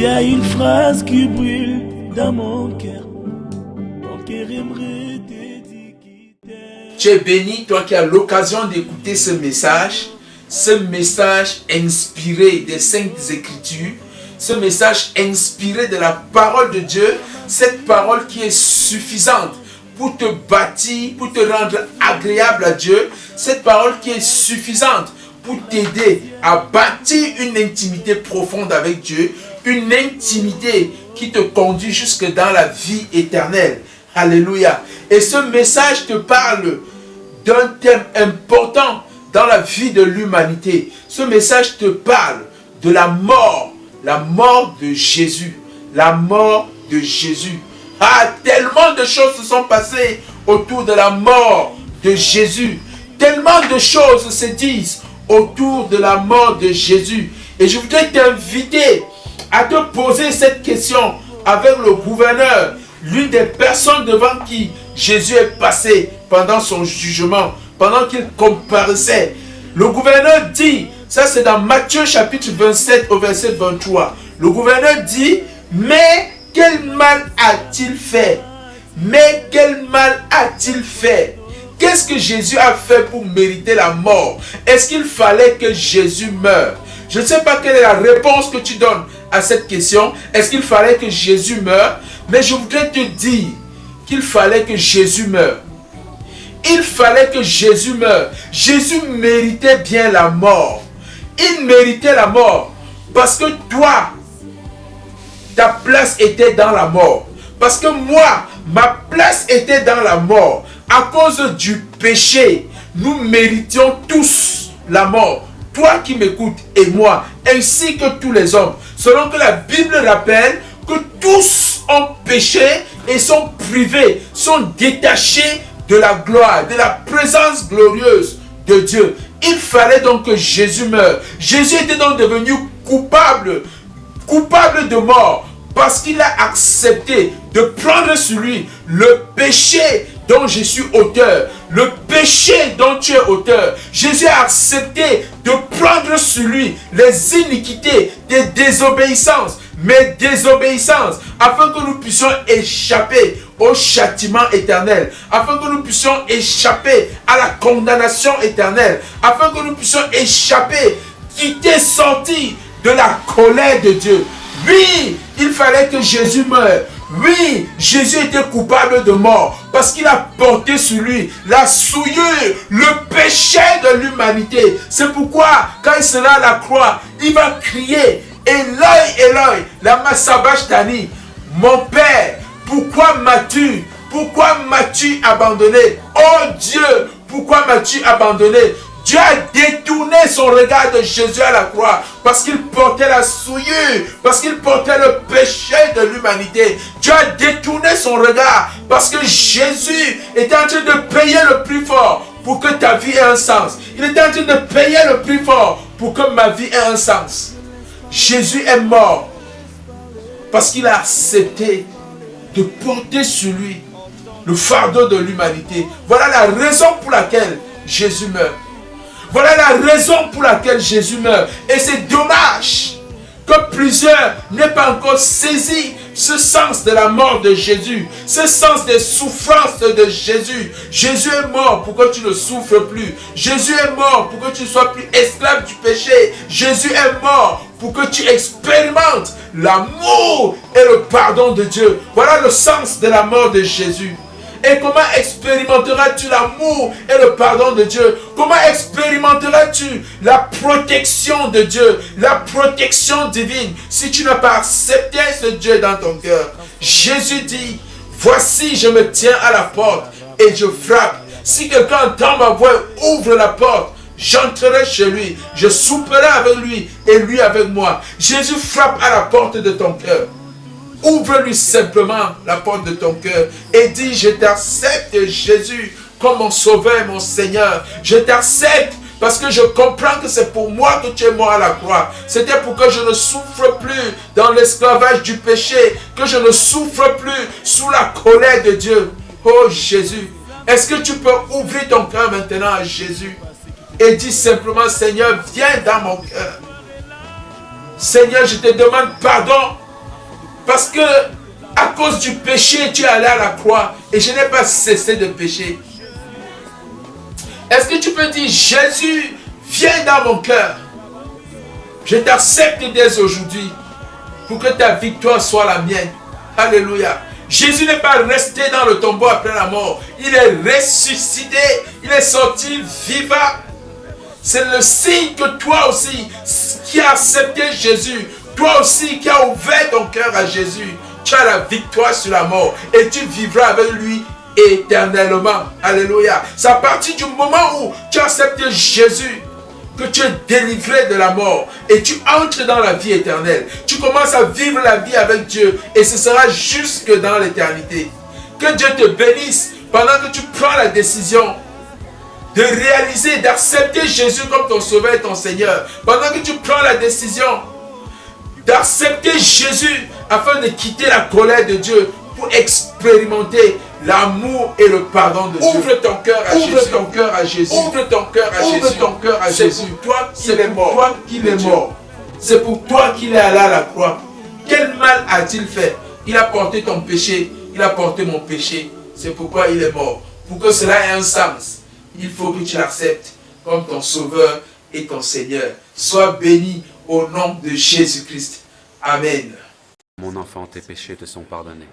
y a une phrase qui brûle dans mon cœur. Mon cœur aimerait te dire qu'il t'aime. Tu es béni, toi qui as l'occasion d'écouter ce message inspiré des Saintes Écritures, ce message inspiré de la parole de Dieu, cette parole qui est suffisante pour te bâtir, pour te rendre agréable à Dieu, cette parole qui est suffisante pour t'aider à bâtir une intimité profonde avec Dieu, une intimité qui te conduit jusque dans la vie éternelle. Alléluia. Et ce message te parle d'un thème important dans la vie de l'humanité. Ce message te parle de la mort de Jésus. La mort de Jésus. Ah, tellement de choses se sont passées autour de la mort de Jésus. Tellement de choses se disent autour de la mort de Jésus. Et je voudrais t'inviter à te poser cette question avec le gouverneur, l'une des personnes devant qui Jésus est passé pendant son jugement, pendant qu'il comparaissait. Le gouverneur dit, ça c'est dans Matthieu chapitre 27 au verset 23. Le gouverneur dit, mais quel mal a-t-il fait? Mais quel mal a-t-il fait? Qu'est-ce que Jésus a fait pour mériter la mort? Est-ce qu'il fallait que Jésus meure? Je ne sais pas quelle est la réponse que tu donnes à cette question. Est-ce qu'il fallait que Jésus meure? Mais je voudrais te dire qu'il fallait que Jésus meure. Il fallait que Jésus meure. Jésus méritait bien la mort. Il méritait la mort parce que toi, ta place était dans la mort. Parce que moi, ma place était dans la mort. À cause du péché, nous méritions tous la mort. Toi qui m'écoutes et moi, ainsi que tous les hommes. Selon que la Bible rappelle que tous ont péché et sont privés, sont détachés de la gloire, de la présence glorieuse de Dieu. Il fallait donc que Jésus meure. Jésus était donc devenu coupable de mort parce qu'il a accepté de prendre sur lui le péché dont je suis auteur, le péché dont tu es auteur. Jésus a accepté de prendre sur lui les iniquités des désobéissances, mes désobéissances, afin que nous puissions échapper au châtiment éternel, afin que nous puissions échapper à la condamnation éternelle, afin que nous puissions échapper, quitter, sortir de la colère de Dieu. Oui, il fallait que Jésus meure. Oui, Jésus était coupable de mort parce qu'il a porté sur lui la souillure, le péché de l'humanité. C'est pourquoi, quand il sera à la croix, il va crier Eloi, Eloi, lama sabachthani. Mon Père, pourquoi m'as-tu abandonné? Oh Dieu, pourquoi m'as-tu abandonné? Dieu a détourné son regard de Jésus à la croix parce qu'il portait la souillure, parce qu'il portait le péché de l'humanité. Dieu a détourné son regard parce que Jésus était en train de payer le prix fort pour que ta vie ait un sens. Il était en train de payer le prix fort pour que ma vie ait un sens. Jésus est mort parce qu'il a accepté de porter sur lui le fardeau de l'humanité. Voilà la raison pour laquelle Jésus meurt. Voilà la raison pour laquelle Jésus meurt. Et c'est dommage que plusieurs n'aient pas encore saisi ce sens de la mort de Jésus, ce sens des souffrances de Jésus. Jésus est mort pour que tu ne souffres plus. Jésus est mort pour que tu ne sois plus esclave du péché. Jésus est mort pour que tu expérimentes l'amour et le pardon de Dieu. Voilà le sens de la mort de Jésus. Et comment expérimenteras-tu l'amour et le pardon de Dieu? Comment expérimenteras-tu la protection de Dieu, la protection divine, si tu n'as pas accepté ce Dieu dans ton cœur? Jésus dit, voici je me tiens à la porte et je frappe. Si quelqu'un entend ma voix, ouvre la porte, j'entrerai chez lui, je souperai avec lui et lui avec moi. Jésus frappe à la porte de ton cœur. Ouvre-lui simplement la porte de ton cœur et dis, je t'accepte Jésus comme mon sauveur et mon Seigneur. Je t'accepte parce que je comprends que c'est pour moi que tu es mort à la croix. C'était pour que je ne souffre plus dans l'esclavage du péché, que je ne souffre plus sous la colère de Dieu. Oh Jésus, est-ce que tu peux ouvrir ton cœur maintenant à Jésus et dis simplement, Seigneur, viens dans mon cœur. Seigneur, je te demande pardon Parce que à cause du péché, tu es allé à la croix et je n'ai pas cessé de pécher. Est-ce que tu peux dire, Jésus, viens dans mon cœur. Je t'accepte dès aujourd'hui pour que ta victoire soit la mienne. Alléluia. Jésus n'est pas resté dans le tombeau après la mort. Il est ressuscité. Il est sorti vivant. C'est le signe que toi aussi, qui as accepté Jésus, toi aussi qui as ouvert ton cœur à Jésus, tu as la victoire sur la mort et tu vivras avec lui éternellement. Alléluia. C'est à partir du moment où tu as accepté Jésus que tu es délivré de la mort et tu entres dans la vie éternelle. Tu commences à vivre la vie avec Dieu et ce sera jusque dans l'éternité. Que Dieu te bénisse pendant que tu prends la décision de réaliser, d'accepter Jésus comme ton sauveur et ton Seigneur. Pendant que tu prends la décision d'accepter Jésus afin de quitter la colère de Dieu pour expérimenter l'amour et le pardon de Dieu. Ouvre ton cœur à Jésus. Ouvre ton cœur à Jésus. Ouvre ton cœur à Jésus. Ouvre ton cœur à Jésus. C'est pour toi qu'il est mort. C'est pour toi qu'il est allé à la croix. Quel mal a-t-il fait? Il a porté ton péché. Il a porté mon péché. C'est pourquoi il est mort. Pour que cela ait un sens, il faut que tu l'acceptes comme ton sauveur et ton Seigneur. Sois béni au nom de Jésus-Christ. Amen. Mon enfant, tes péchés te sont pardonnés.